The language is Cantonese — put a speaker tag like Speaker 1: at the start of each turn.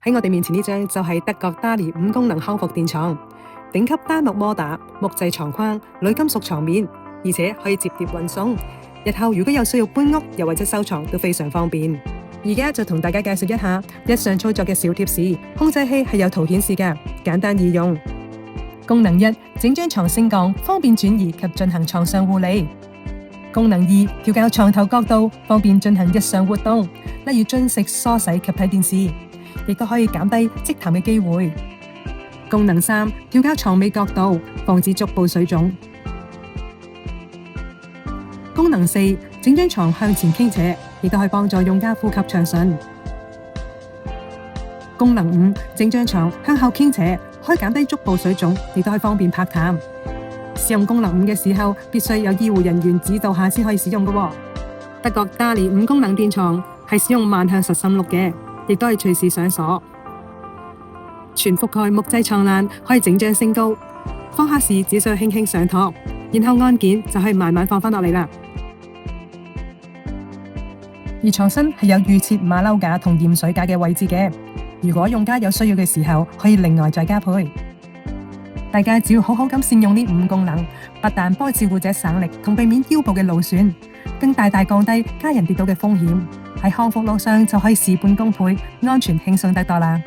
Speaker 1: 喺我哋面前呢張就係德國打理5功能康復墊床，頂級單木摩打、木製床框、鋁金屬床面，而且可以摺疊運送。日後如果有需要搬屋又或者收藏都非常方便。而家就同大家介紹一下日常操作嘅小貼士。控制器係有圖顯示嘅，簡單易用。功能1：整張床升降，方便轉移及進行床上護理。功能2：調校床頭角度，方便進行日常活動，例如進食、梳洗及睇電視，亦都可以減低積痰嘅機會。功能3：調校床尾角度，防止足部水腫。功能4：整張床向前傾斜，亦都可以幫助用家呼吸暢順。功能5：整張床向後傾斜，可以減低足部水腫，亦都可以方便拍痰。使用功能5嘅時候，必須有醫護人員指導下先可以使用嘅。德國打理5功能墊床係使用萬向實心轆嘅，亦都係隨時上鎖。全覆蓋木製床欄，可以整張升高，放下時只需要輕輕上托，然後按鍵就可以慢慢放返落嚟啦。而床身係有預設馬騮架同鹽水架嘅位置嘅，如果用家有需要嘅時候，可以另外再加配。大家只要好好咁善用呢5功能，不但幫照顧者省力同避免腰部嘅勞損，更大大降低家人跌倒嘅風險。喺康復路上就可以事半功倍，安全輕鬆得多啦。